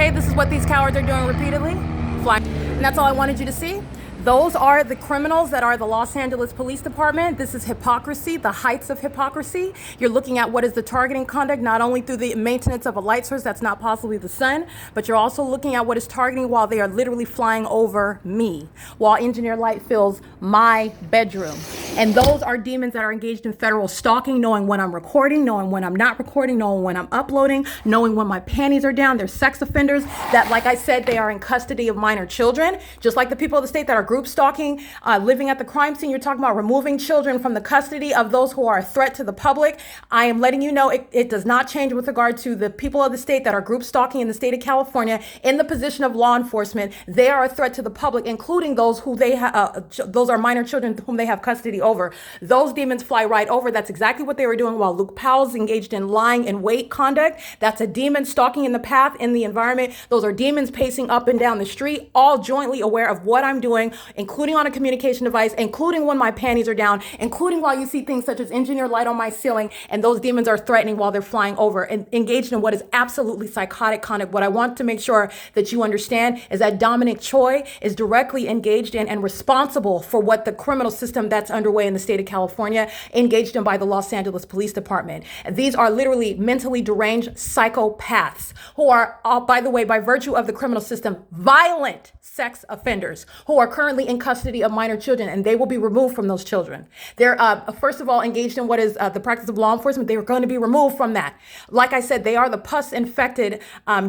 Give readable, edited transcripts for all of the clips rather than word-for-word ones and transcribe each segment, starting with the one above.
Okay, this is what these cowards are doing repeatedly. Flying. And that's all I wanted you to see. Those are the criminals that are the Los Angeles Police Department. This is hypocrisy, the heights of hypocrisy. You're looking at what is the targeting conduct, not only through the maintenance of a light source that's not possibly the sun, but you're also looking at what is targeting while they are literally flying over me, while engineer light fills my bedroom. And those are demons that are engaged in federal stalking, knowing when I'm recording, knowing when I'm not recording, knowing when I'm uploading, knowing when my panties are down. They're sex offenders that, like I said, they are in custody of minor children, just like the people of the state that are group stalking, living at the crime scene. You're talking about removing children from the custody of those who are a threat to the public. I am letting you know it does not change with regard to the people of the state that are group stalking in the state of California in the position of law enforcement. They are a threat to the public, including those who those are minor children whom they have custody over. Those demons fly right over. That's exactly what they were doing while Luke Powell's engaged in lying in wait conduct. That's a demon stalking in the path, in the environment. Those are demons pacing up and down the street, all jointly aware of what I'm doing, including on a communication device, including when my panties are down, including while you see things such as engineer light on my ceiling, and those demons are threatening while they're flying over and engaged in what is absolutely psychotic conduct. What I want to make sure that you understand is that Dominic Choi is directly engaged in and responsible for what the criminal system that's underway in the state of California, engaged in by the Los Angeles Police Department. And these are literally mentally deranged psychopaths who are, by the way, by virtue of the criminal system, violent sex offenders who are currently in custody of minor children, and they will be removed from those children. They're, first of all, engaged in what is the practice of law enforcement. They are going to be removed from that. Like I said, they are the pus-infected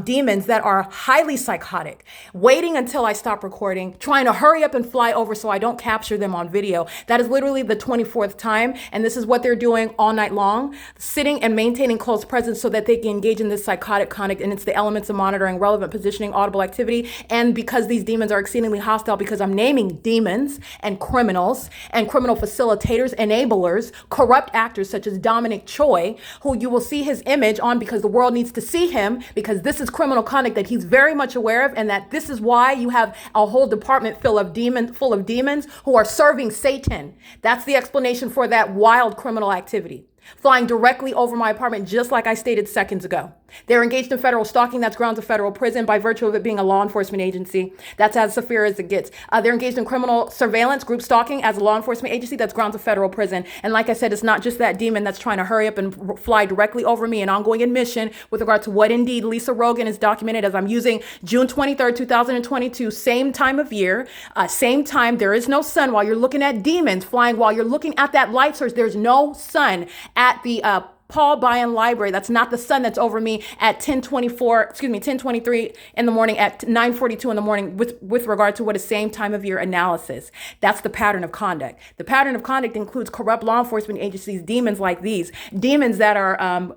demons that are highly psychotic, waiting until I stop recording, trying to hurry up and fly over so I don't capture them on video. That is literally the 24th time, and this is what they're doing all night long, sitting and maintaining close presence so that they can engage in this psychotic conduct, and it's the elements of monitoring, relevant positioning, audible activity, and because these demons are exceedingly hostile, because I'm naming demons and criminal facilitators, enablers, corrupt actors such as Dominic Choi, who you will see his image on because the world needs to see him, because this is criminal conduct that he's very much aware of, and that this is why you have a whole department full of demons who are serving Satan. That's the explanation for that wild criminal activity, flying directly over my apartment, just like I stated seconds ago. They're engaged in federal stalking. That's grounds of federal prison by virtue of it being a law enforcement agency. That's as severe as it gets. They're engaged in criminal surveillance, group stalking as a law enforcement agency. That's grounds of federal prison. And like I said, it's not just that demon that's trying to hurry up and fly directly over me. An ongoing admission with regard to what indeed Lisa Rogan is documented as I'm using June 23rd, 2022, same time of year, same time. There is no sun while you're looking at demons flying, while you're looking at that light source. There's no sun at the Paul Bryan Library. That's not the sun that's over me at 10:23 in the morning, at 9:42 in the morning with regard to what is same time of year analysis. That's the pattern of conduct. The pattern of conduct includes corrupt law enforcement agencies, demons like these, demons that are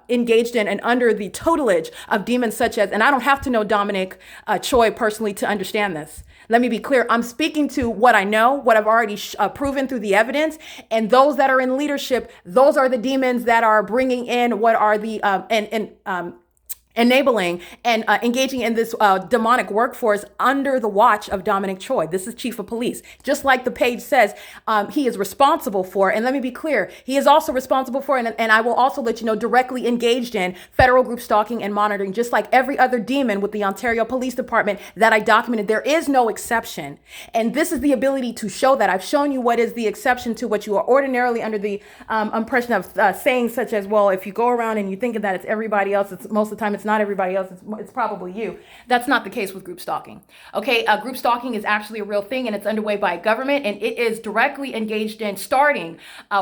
engaged in and under the tutelage of demons such as, and I don't have to know Dominic Choi personally to understand this. Let me be clear. I'm speaking to what I know, what I've already proven through the evidence. And those that are in leadership, those are the demons that are bringing in what are the enabling and engaging in this demonic workforce under the watch of Dominic Choi. This is chief of police. Just like the page says, he is responsible for, and let me be clear, he is also responsible for, and I will also let you know, directly engaged in federal group stalking and monitoring, just like every other demon with the Ontario Police Department that I documented. There is no exception. And this is the ability to show that. I've shown you what is the exception to what you are ordinarily under the impression of saying, such as, well, if you go around and you think that it's everybody else, it's most of the time it's not everybody else, it's probably you. That's not the case with group stalking. Okay, group stalking is actually a real thing, and it's underway by government, and it is directly engaged in starting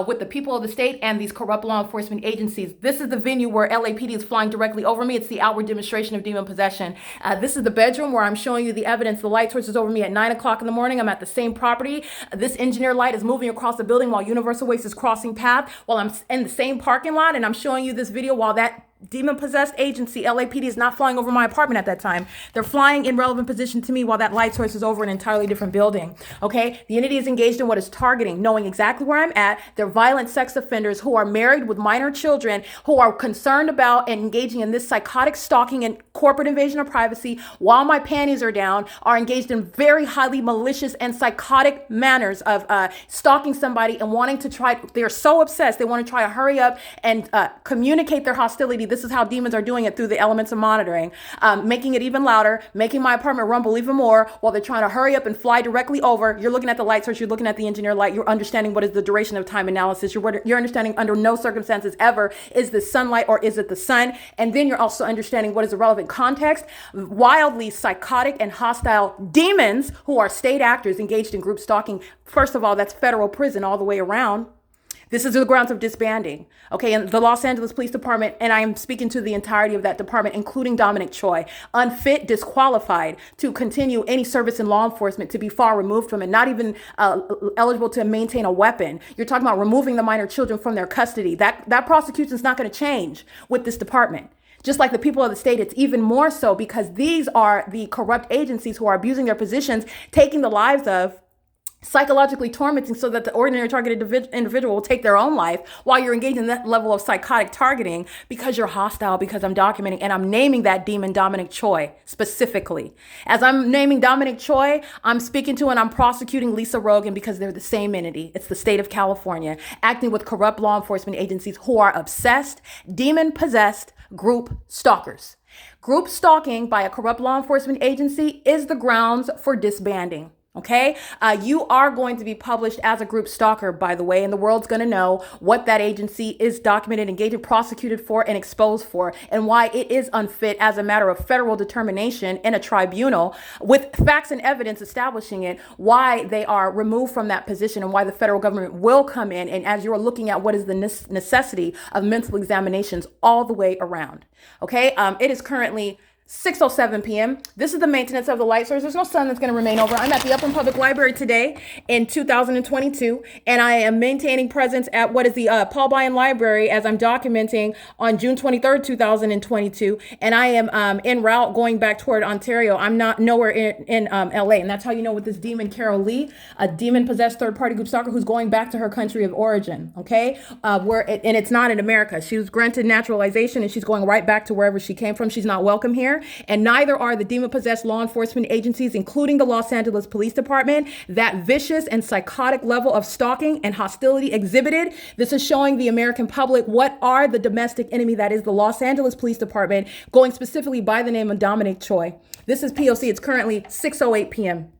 with the people of the state and these corrupt law enforcement agencies. This is the venue where LAPD is flying directly over me. It's the outward demonstration of demon possession. This is the bedroom where I'm showing you the evidence. The light source is over me at 9 o'clock in the morning. I'm at the same property. This engineer light is moving across the building while Universal Waste is crossing path, while I'm in the same parking lot, and I'm showing you this video while that demon-possessed agency, LAPD, is not flying over my apartment at that time. They're flying in relevant position to me while that light source is over an entirely different building. Okay? The entity is engaged in what is targeting, knowing exactly where I'm at. They're violent sex offenders who are married with minor children, who are concerned about and engaging in this psychotic stalking and corporate invasion of privacy while my panties are down, are engaged in very highly malicious and psychotic manners of stalking somebody and wanting to try. They're so obsessed. They want to try to hurry up and communicate their hostility. This is how demons are doing it through the elements of monitoring, making it even louder, making my apartment rumble even more while they're trying to hurry up and fly directly over. You're looking at the light source, you're looking at the engineer light, you're understanding what is the duration of time analysis, you're understanding under no circumstances ever is this sunlight or is it the sun, and then you're also understanding what is the relevant context. Wildly psychotic and hostile demons who are state actors engaged in group stalking. First of all, that's federal prison all the way around. This is the grounds of disbanding. Okay, and the Los Angeles Police Department, and I am speaking to the entirety of that department, including Dominic Choi, unfit, disqualified to continue any service in law enforcement, to be far removed from it, not even eligible to maintain a weapon. You're talking about removing the minor children from their custody. That prosecution is not going to change with this department. Just like the people of the state, it's even more so because these are the corrupt agencies who are abusing their positions, taking the lives of, psychologically tormenting so that the ordinary targeted individual will take their own life while you're engaged in that level of psychotic targeting because you're hostile, because I'm documenting and I'm naming that demon Dominic Choi specifically. As I'm naming Dominic Choi, I'm speaking to and I'm prosecuting Lisa Rogan because they're the same entity. It's the state of California acting with corrupt law enforcement agencies who are obsessed, demon-possessed group stalkers. Group stalking by a corrupt law enforcement agency is the grounds for disbanding. Okay, you are going to be published as a group stalker, by the way, and the world's going to know what that agency is documented, engaged, prosecuted for, and exposed for, and why it is unfit as a matter of federal determination in a tribunal with facts and evidence establishing it, why they are removed from that position and why the federal government will come in. And as you're looking at what is the necessity of mental examinations all the way around. Okay, it is currently 6:07 p.m. This is the maintenance of the light source. There's no sun that's going to remain over. I'm at the Upland Public Library today in 2022, and I am maintaining presence at what is the Paul Bryan Library as I'm documenting on June 23rd, 2022, and I am en route going back toward Ontario. I'm not nowhere in LA, and that's how you know with this demon Carol Lee, a demon-possessed third-party group stalker who's going back to her country of origin, okay? And it's not in America. She was granted naturalization, and she's going right back to wherever she came from. She's not welcome here. And neither are the demon-possessed law enforcement agencies, including the Los Angeles Police Department. That vicious and psychotic level of stalking and hostility exhibited. This is showing the American public what are the domestic enemy that is the Los Angeles Police Department, going specifically by the name of Dominic Choi. This is P.O.C. It's currently 6:08 p.m.